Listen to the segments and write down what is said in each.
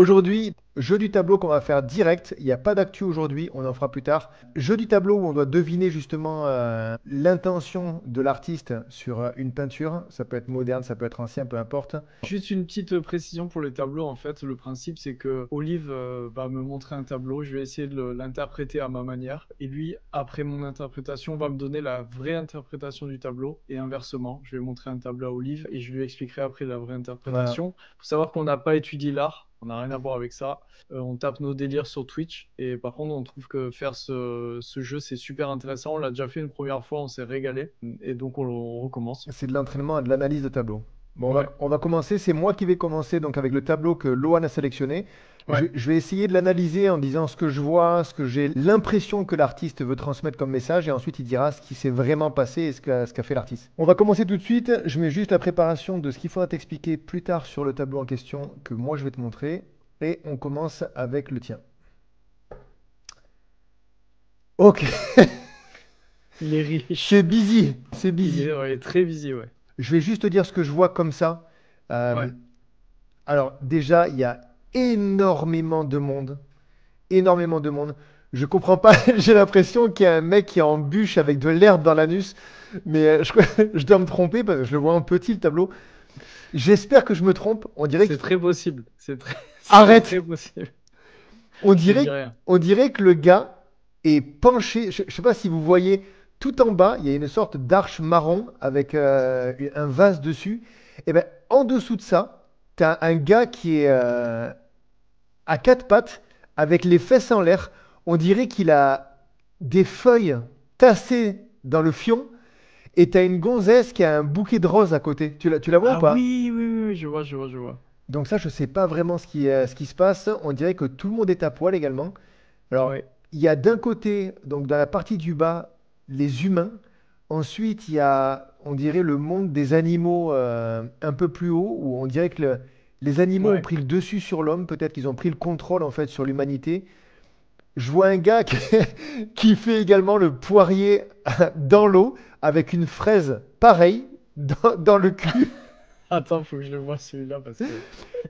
Aujourd'hui, jeu du tableau qu'on va faire direct. Il n'y a pas d'actu aujourd'hui, on en fera plus tard. Jeu du tableau où on doit deviner justement l'intention de l'artiste sur une peinture. Ça peut être moderne, ça peut être ancien, peu importe. Juste une petite précision pour les tableaux, en fait, le principe c'est que Olive va me montrer un tableau, je vais essayer de l'interpréter à ma manière, et lui, après mon interprétation, va me donner la vraie interprétation du tableau, et inversement, je vais montrer un tableau à Olive, et je lui expliquerai après la vraie Voilà. interprétation. Faut savoir qu'on n'a pas étudié l'art, on n'a rien à voir avec ça. On tape nos délires sur Twitch, et par contre, on trouve que faire ce jeu, c'est super intéressant. On l'a déjà fait une première fois, on s'est régalé, et donc on recommence. C'est de l'entraînement et de l'analyse de tableau. Bon, Ouais, on va commencer. C'est moi qui vais commencer donc avec le tableau que Lohan a sélectionné. ouais. Je vais essayer de l'analyser en disant ce que je vois, ce que j'ai l'impression que l'artiste veut transmettre comme message, et ensuite il dira ce qui s'est vraiment passé et ce qu'a fait l'artiste. On va commencer tout de suite. Je mets juste la préparation de ce qu'il faudra t'expliquer plus tard sur le tableau en question que moi je vais te montrer. Et on commence avec le tien. Ok, Il est c'est riche. busy, c'est Il busy. est ouais, très busy, ouais. Je vais juste te dire ce que je vois comme ça. Ouais. Euh, alors déjà, il y a énormément de monde. Énormément de monde. Je comprends pas, j'ai l'impression qu'il y a un mec qui est en bûche avec de l'herbe dans l'anus. Mais je dois me tromper parce que je le vois en petit le tableau. J'espère que je me trompe. C'est très possible. C'est Arrête! très possible. On Je te dirait, dis rien. on dirait que le gars est penché. Je sais pas si vous voyez, tout en bas, il y a une sorte d'arche marron avec un vase dessus. Et ben, en dessous de ça, t'as un gars qui est à quatre pattes avec les fesses en l'air. On dirait qu'il a des feuilles tassées dans le fion. Et t'as une gonzesse qui a un bouquet de roses à côté. Tu la vois ou Ah pas? oui, oui, oui, oui, je vois, je vois, je vois. Donc ça, je sais pas vraiment ce qui se passe. On dirait que tout le monde est à poil également. Alors, Ouais, il y a d'un côté, donc dans la partie du bas, les humains. Ensuite, il y a, on dirait, le monde des animaux un peu plus haut, où on dirait que les animaux ont ouais. pris le dessus sur l'homme. Peut-être qu'ils ont pris le contrôle en fait sur l'humanité. Je vois un gars qui fait également le poirier dans l'eau avec une fraise pareille dans le cul. Attends, faut que je le vois celui-là parce que.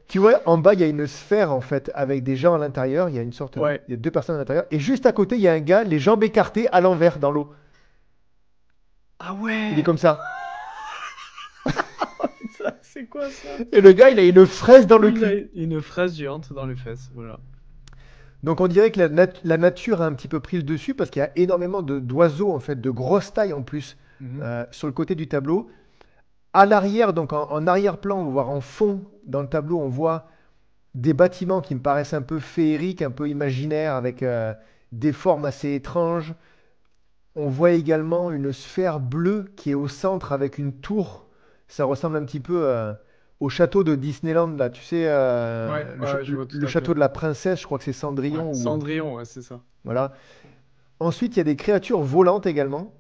Tu vois, en bas, il y a une sphère en fait avec des gens à l'intérieur. Il y a une sorte, Ouais. il y a deux personnes à l'intérieur. Et juste à côté, il y a un gars, les jambes écartées à l'envers dans l'eau. Ah Il est ouais! comme ça. Ça, c'est quoi ça? Et le gars, il a une fraise dans le Il a cul. une fraise géante dans les fesses, voilà. Donc on dirait que la nature a un petit peu pris le dessus parce qu'il y a énormément d'oiseaux en fait, de grosse taille en plus Mhm. sur le côté du tableau. À l'arrière, donc en arrière-plan, voire en fond dans le tableau, on voit des bâtiments qui me paraissent un peu féeriques, un peu imaginaires, avec des formes assez étranges. On voit également une sphère bleue qui est au centre avec une tour. Ça ressemble un petit peu au château de Disneyland, là. Tu sais, Ouais, ouais, je vois tout le à fait. château de la princesse, je crois que c'est Ouais, Cendrillon. Ou, Cendrillon, ouais, c'est ça. voilà. Ensuite, il y a des créatures volantes également.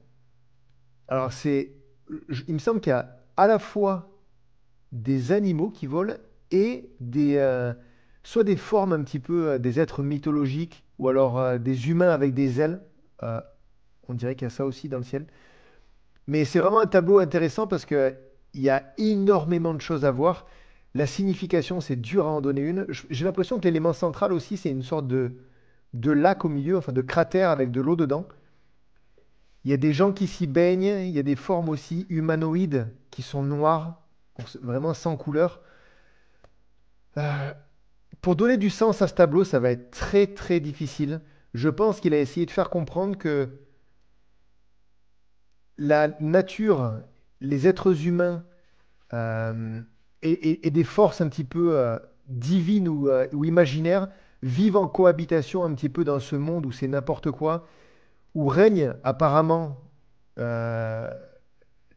Alors, il me semble qu'il y a à la fois des animaux qui volent et soit des formes un petit peu des êtres mythologiques ou alors des humains avec des ailes. Euh, on dirait qu'il y a ça aussi dans le ciel. Mais c'est vraiment un tableau intéressant parce que il y a énormément de choses à voir. La signification, c'est dur à en donner une. J'ai l'impression que l'élément central aussi, c'est une sorte de lac au milieu, enfin de cratère avec de l'eau dedans. Il y a des gens qui s'y baignent, il y a des formes aussi humanoïdes qui sont noires, vraiment sans couleur. Euh, pour donner du sens à ce tableau, ça va être très très difficile. Je pense qu'il a essayé de faire comprendre que la nature, les êtres humains euh, et des forces un petit peu divines ou imaginaires vivent en cohabitation un petit peu dans ce monde où c'est n'importe quoi, où règne apparemment euh,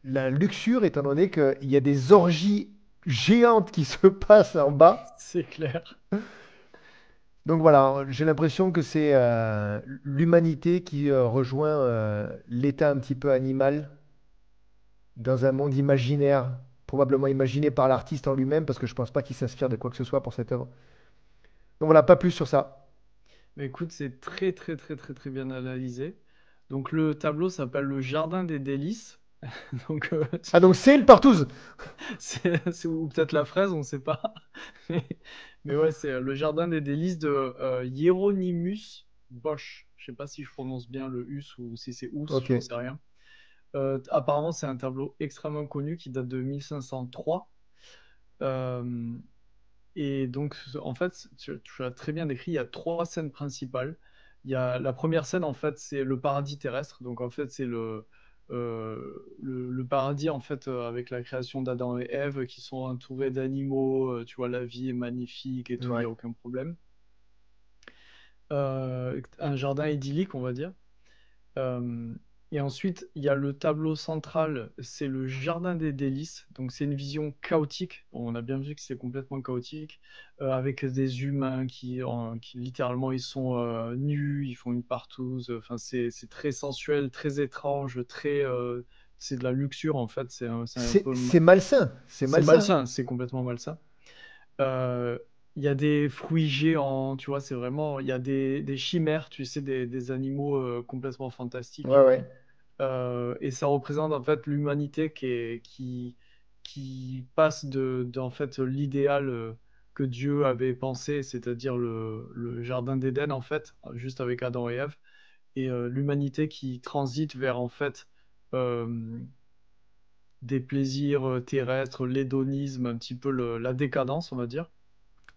la luxure, étant donné qu'il y a des orgies géantes qui se passent en bas. C'est clair. Donc voilà, j'ai l'impression que c'est l'humanité qui rejoint l'état un petit peu animal dans un monde imaginaire, probablement imaginé par l'artiste en lui-même, parce que je pense pas qu'il s'inspire de quoi que ce soit pour cette œuvre. Donc voilà, pas plus sur ça. Mais écoute, c'est très bien analysé. Donc le tableau s'appelle le Jardin des délices. Donc, Ah, donc c'est une partouze. ou peut-être la fraise, on ne sait pas. Mais, mais ouais, c'est le jardin des délices de Hieronymus Bosch. Je sais pas si je prononce bien le us ou si c'est ous, Ok. j'en sais rien. Apparemment, c'est un tableau extrêmement connu qui date de 1503. Euh, et donc, en fait, tu as très bien décrit, il y a trois scènes principales. Il y a la première scène, en fait, c'est le paradis terrestre. Donc, en fait, c'est le paradis, en fait, avec la création d'Adam et Ève qui sont entourés d'animaux. Tu vois, la vie est magnifique et tout, il n'y Ouais. a aucun problème. Un jardin idyllique, on va dire. Euh, et ensuite, il y a le tableau central, c'est le jardin des délices. Donc, c'est une vision chaotique. On a bien vu que c'est complètement chaotique, avec des humains qui littéralement, ils sont nus, ils font une partouze. Enfin, c'est très sensuel, très étrange, c'est de la luxure en fait. C'est malsain. C'est C'est malsain. malsain, c'est complètement malsain. Euh, Il y a des fruits géants, tu vois, c'est vraiment, il y a des chimères, tu sais, des animaux complètement Ouais, fantastiques. ouais. Et ça représente en fait l'humanité qui passe en fait l'idéal que Dieu avait pensé, c'est-à-dire le jardin d'Éden en fait, juste avec Adam et Ève, et l'humanité qui transite vers en fait euh, des plaisirs terrestres, l'hédonisme, un petit peu la décadence, on va dire.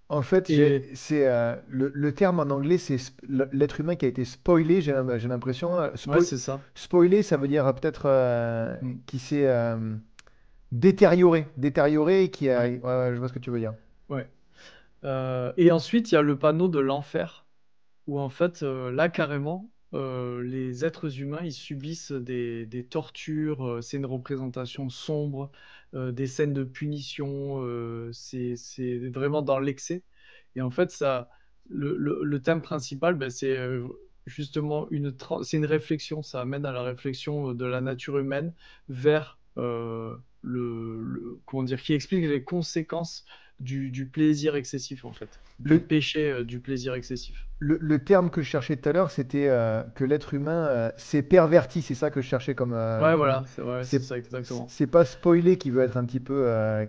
En fait, Et c'est le terme en anglais, c'est l'être humain qui a été spoilé, j'ai l'impression. ouais, c'est ça. Spoilé, ça veut dire peut-être Mm. qui s'est détérioré. Détérioré et qui a. Ouais, Ouais, ouais, je vois ce que tu veux dire. ouais. Et ensuite, il y a le panneau de l'enfer, où en fait, là, carrément, les êtres humains, ils subissent des tortures, c'est une représentation sombre, des scènes de punition, c'est vraiment dans l'excès. Et en fait, le thème principal, ben, c'est justement c'est une réflexion, ça amène à la réflexion de la nature humaine vers comment dire, qui explique les conséquences du plaisir excessif, en fait, du Le, péché, du plaisir excessif. le terme que je cherchais tout à l'heure, c'était que l'être humain s'est perverti. C'est ça que je cherchais comme. Ouais, voilà, c'est ouais, c'est C'est ça exactement. c'est pas spoilé qui veut être un petit peu.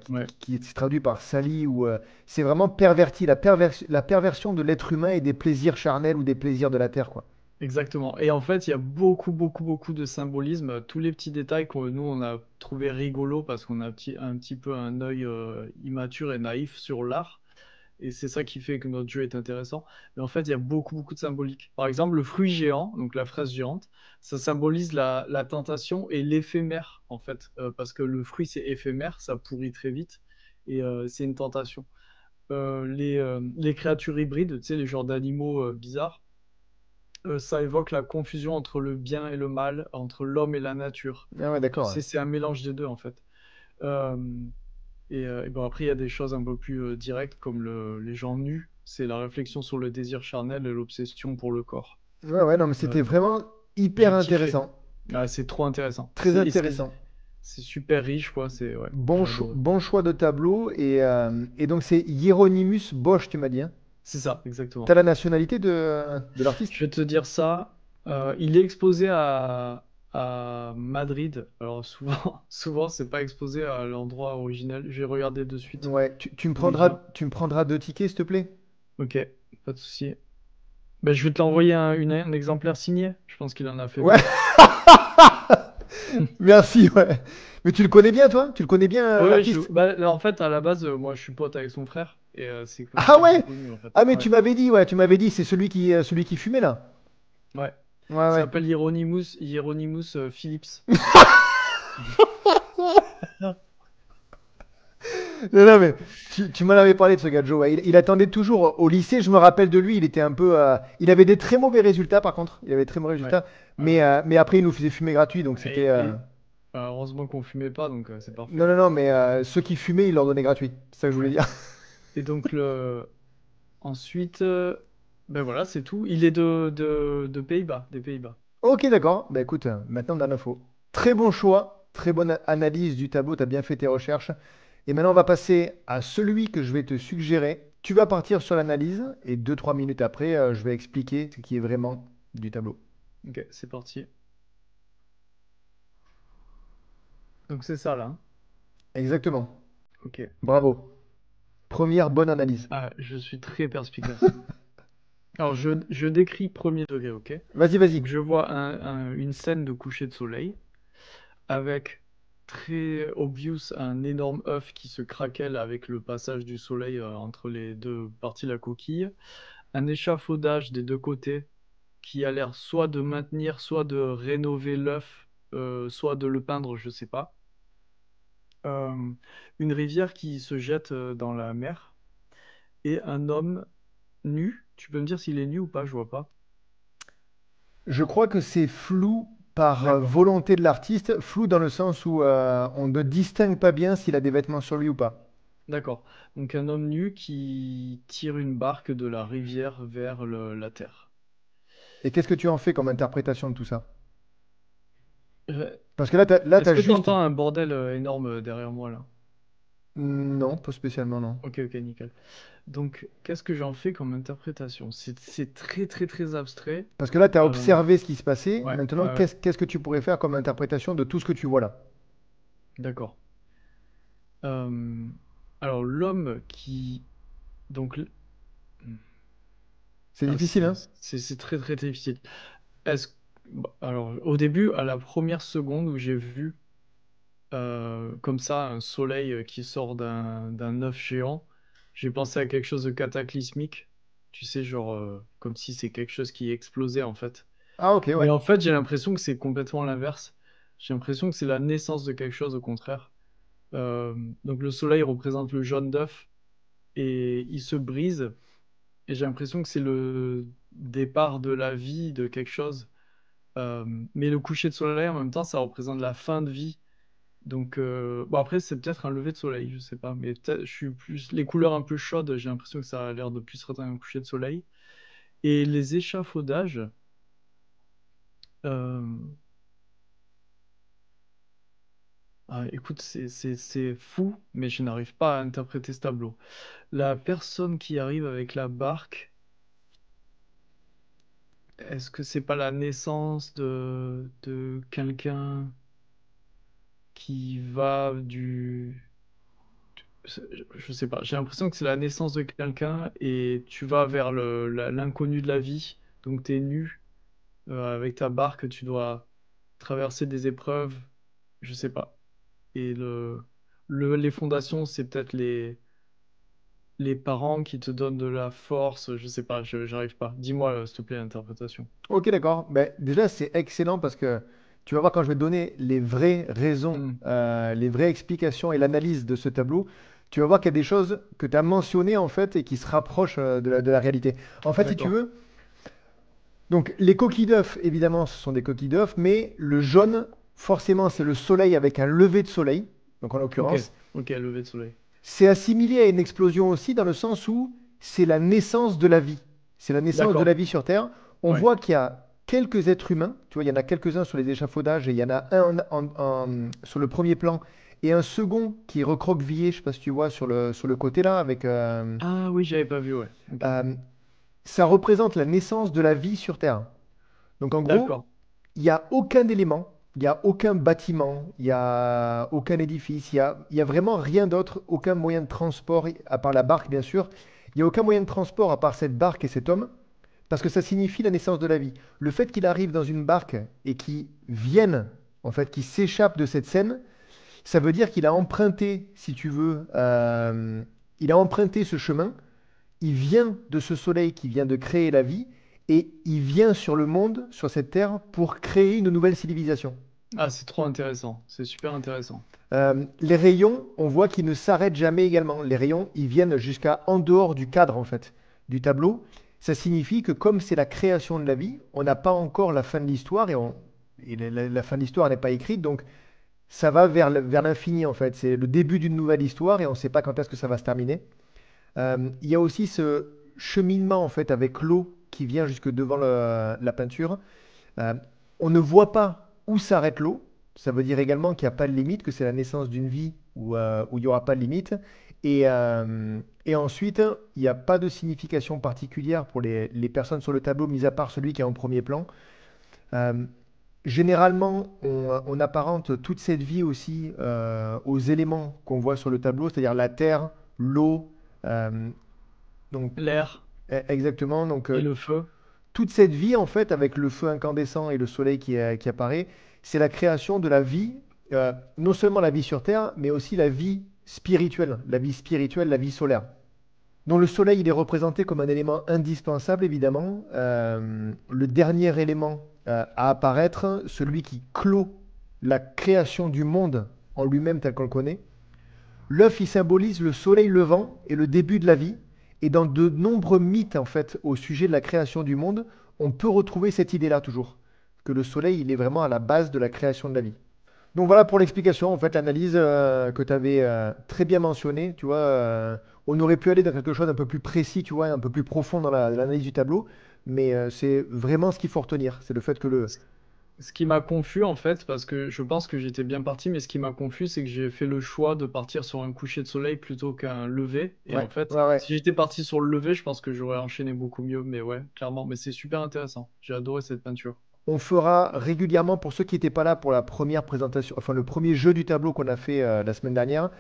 Ouais, Qui se traduit par sali ou. C'est vraiment perverti. La perversion de l'être humain et des plaisirs charnels ou des plaisirs de la terre, quoi. exactement. Et en fait, il y a beaucoup, beaucoup, beaucoup de symbolisme. Tous les petits détails que nous, on a trouvé rigolos parce qu'on a un petit peu un œil immature et naïf sur l'art. Et c'est ça qui fait que notre jeu est intéressant. Mais en fait, il y a beaucoup, beaucoup de symbolique. Par exemple, le fruit géant, donc la fraise géante, ça symbolise la tentation et l'éphémère, en fait. Parce que le fruit, c'est éphémère, ça pourrit très vite. Et c'est une tentation. Les créatures hybrides, tu sais, les genres d'animaux bizarres, ça évoque la confusion entre le bien et le mal, entre l'homme et la nature. Ah ouais, Tu d'accord. Ouais. sais, c'est un mélange des deux, en fait. Euh, et bon, après, il y a des choses un peu plus directes, comme les gens nus. C'est la réflexion sur le désir charnel et l'obsession pour le corps. Ouais, ouais, non, mais Euh, c'était vraiment hyper j'ai kiffé. intéressant. Ah, c'est trop intéressant. Très intéressant. C'est super riche, quoi. Ouais, Bon, j'ai adoré. bon choix de tableau. Et donc, c'est Hieronymus Bosch, tu m'as dit, hein. C'est ça, T'as exactement. la nationalité de l'artiste? Je vais te dire ça. Il est exposé à Madrid. Alors souvent, souvent, c'est pas exposé à l'endroit originel. Je vais regarder de suite Ouais, d'où il vient. tu me prendras deux tickets, s'il te plaît? Ok, pas de souci. Ben, je vais te l'envoyer un exemplaire signé. Je pense qu'il en a fait Ouais, 20. merci, ouais. Mais tu le connais bien, toi? Tu le connais bien, Ouais, l'artiste? bah, en fait, à la base, moi, je suis pote avec son frère. Et Ah c'est assez ouais? connu, en fait. Ah, mais Ouais, tu m'avais dit, c'est celui qui fumait, là. ouais. Ouais, Il ouais. s'appelle Hieronymus Phillips. Non, non, mais tu m'en avais parlé de ce gars, Joe. Ouais. Il attendait toujours au lycée. Je me rappelle de lui. Il était un peu. Il avait des très mauvais résultats, par contre. Il avait des très mauvais Ouais, résultats. ouais. Mais après, il nous faisait fumer gratuit. Donc c'était. Bah, heureusement qu'on fumait pas, donc c'est Non, parfait. non, non. Mais ceux qui fumaient, il leur donnait gratuit. C'est ça que je voulais Ouais. dire. Et donc, ensuite, ben voilà, c'est tout. Il est de Pays-Bas, des Pays-Bas. Ok, d'accord. Bah écoute, maintenant on a l'info. Très bon choix. Très bonne analyse du tableau. Tu as bien fait tes recherches. Et maintenant, on va passer à celui que je vais te suggérer. Tu vas partir sur l'analyse. Et 2 3 minutes après, je vais expliquer ce qui est vraiment du tableau. Ok, c'est parti. Donc c'est ça là, hein. Exactement. Ok. Bravo. Première bonne analyse. Ah, je suis très perspicace. Alors je décris premier degré, ok? Vas-y, vas-y. Donc je vois une scène de coucher de soleil avec très obvious un énorme œuf qui se craquelle avec le passage du soleil entre les deux parties de la coquille. Un échafaudage des deux côtés qui a l'air soit de maintenir, soit de rénover l'œuf, soit de le peindre, je sais pas. Euh, une rivière qui se jette dans la mer et un homme nu. Tu peux me dire s'il est nu ou pas, je vois pas. Je crois que c'est flou par D'accord, volonté de l'artiste, flou dans le sens où on ne distingue pas bien s'il a des vêtements sur lui ou pas. d'accord. Donc un homme nu qui tire une barque de la rivière vers la terre. Et qu'est-ce que tu en fais comme interprétation de tout ça? Euh, Parce que là, Est-ce t'as que tu juste... entends un bordel énorme derrière moi là? Non, pas spécialement, non. Ok, ok, nickel. Donc, qu'est-ce que j'en fais comme interprétation? C'est très, très, très abstrait. Parce que là, tu as Euh, observé ce qui se passait. ouais, Maintenant, ouais, ouais, qu'est-ce que tu pourrais faire comme interprétation de tout ce que tu vois là? d'accord. Euh, alors, l'homme qui... Donc, C'est ah, difficile, hein? c'est très, très difficile. Est-ce... Bon, alors, au début, à la première seconde où j'ai vu comme ça un soleil qui sort d'un œuf géant, j'ai pensé à quelque chose de cataclysmique. Tu sais, genre, comme si c'est quelque chose qui explosait en fait. Ah, ok, Mais ouais. en fait, j'ai l'impression que c'est complètement l'inverse. J'ai l'impression que c'est la naissance de quelque chose au contraire. Euh, donc le soleil représente le jaune d'œuf et il se brise. Et j'ai l'impression que c'est le départ de la vie de quelque chose. Euh, mais le coucher de soleil, en même temps, ça représente la fin de vie. Donc, bon, après, c'est peut-être un lever de soleil, je sais pas. Mais peut-être, je suis plus. Les couleurs un peu chaudes, j'ai l'impression que ça a l'air de plus être un coucher de soleil. Et les échafaudages, euh, ah, écoute, c'est fou, mais je n'arrive pas à interpréter ce tableau. La personne qui arrive avec la barque, est-ce que c'est pas la naissance de quelqu'un qui va du... Je sais pas, j'ai l'impression que c'est la naissance de quelqu'un et tu vas vers l'inconnu de la vie, donc t'es nu, avec ta barque, tu dois traverser des épreuves, je sais pas. Et les fondations, c'est peut-être les parents qui te donnent de la force, je sais pas, j'arrive pas. Dis-moi, s'il te plaît, l'interprétation. Ok, d'accord. Ben, déjà, c'est excellent parce que tu vas voir quand je vais te donner les vraies raisons, Hmm, les vraies explications et l'analyse de ce tableau, tu vas voir qu'il y a des choses que tu as mentionnées en fait et qui se rapprochent de la réalité. En fait, si tu d'accord. veux, donc les coquilles d'œufs, évidemment, ce sont des coquilles d'œufs, mais le jaune, forcément, c'est le soleil avec un lever de soleil. Donc en Ok, l'occurrence, ok, lever de soleil. c'est assimilé à une explosion aussi dans le sens où c'est la naissance de la vie. C'est la naissance de la D'accord, vie sur Terre. On ouais. voit qu'il y a quelques êtres humains, tu vois, il y en a quelques-uns sur les échafaudages et il y en a un sur le premier plan et un second qui est recroquevillé, je sais pas si tu vois, sur le côté là, avec... Ah oui, j'avais pas vu, ouais. Ok. euh, ça représente la naissance de la vie sur Terre. Donc en gros, D'accord. il n'y a aucun élément, il n'y a aucun bâtiment, il n'y a aucun édifice, il y a vraiment rien d'autre, aucun moyen de transport, à part la barque bien sûr. Il n'y a aucun moyen de transport à part cette barque et cet homme, parce que ça signifie la naissance de la vie. Le fait qu'il arrive dans une barque et qu'il vienne, en fait, qu'il s'échappe de cette scène, ça veut dire qu'il a emprunté, si tu veux, il a emprunté ce chemin, il vient de ce soleil qui vient de créer la vie, et il vient sur le monde, sur cette terre, pour créer une nouvelle civilisation. Ah, c'est trop intéressant. C'est super intéressant. Les rayons, on voit qu'ils ne s'arrêtent jamais également. Les rayons, ils viennent jusqu'à en dehors du cadre, en fait, du tableau. Ça signifie que comme c'est la création de la vie, on n'a pas encore la fin de l'histoire, et la fin de l'histoire n'est pas écrite, donc ça va vers l'infini, en fait. C'est le début d'une nouvelle histoire, et on ne sait pas quand est-ce que ça va se terminer. Il y a aussi ce cheminement en fait avec l'eau qui vient jusque devant la peinture. Euh, on ne voit pas où s'arrête l'eau. Ça veut dire également qu'il n'y a pas de limite, que c'est la naissance d'une vie où il n'y aura pas de limite. Et ensuite, il n'y a pas de signification particulière pour les personnes sur le tableau, mis à part celui qui est en premier plan. Euh, Généralement, on apparente toute cette vie aussi aux éléments qu'on voit sur le tableau, c'est-à-dire la terre, l'eau, euh, donc L'air exactement. Donc et le feu. toute cette vie en fait, avec le feu incandescent et le soleil qui apparaît, c'est la création de la vie, non seulement la vie sur Terre, mais aussi la vie spirituelle, la vie solaire. Donc le soleil, il est représenté comme un élément indispensable, évidemment. Le dernier élément à apparaître, celui qui clôt la création du monde en lui-même tel qu'on le connaît. L'œuf, il symbolise le soleil levant et le début de la vie. Et dans de nombreux mythes, en fait, au sujet de la création du monde, on peut retrouver cette idée-là toujours. Que le soleil, il est vraiment à la base de la création de la vie. Donc voilà pour l'explication, en fait, l'analyse que tu avais très bien mentionnée, tu vois, on aurait pu aller dans quelque chose d'un peu plus précis, tu vois, un peu plus profond dans l'analyse du tableau, mais c'est vraiment ce qu'il faut retenir, c'est le fait que le... Ce ce qui m'a confus en fait, parce que je pense que j'étais bien parti, mais ce qui m'a confus, c'est que j'ai fait le choix de partir sur un coucher de soleil plutôt qu'un lever. Et Ouais, en fait, ouais, ouais. si j'étais parti sur le lever, je pense que j'aurais enchaîné beaucoup mieux. Mais ouais, clairement, mais c'est super intéressant. J'ai adoré cette peinture. On fera régulièrement, pour ceux qui n'étaient pas là pour la première présentation, enfin le premier jeu du tableau qu'on a fait la semaine dernière,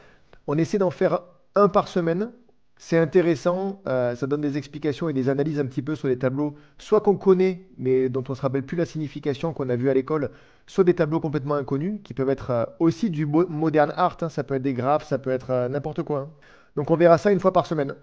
on essaie d'en faire un par semaine. C'est intéressant, ça donne des explications et des analyses un petit peu sur les tableaux, soit qu'on connaît, mais dont on ne se rappelle plus la signification qu'on a vu à l'école, soit des tableaux complètement inconnus, qui peuvent être aussi du modern art, hein. Ça peut être des graphes, ça peut être n'importe quoi, hein. Donc on verra ça une fois par semaine.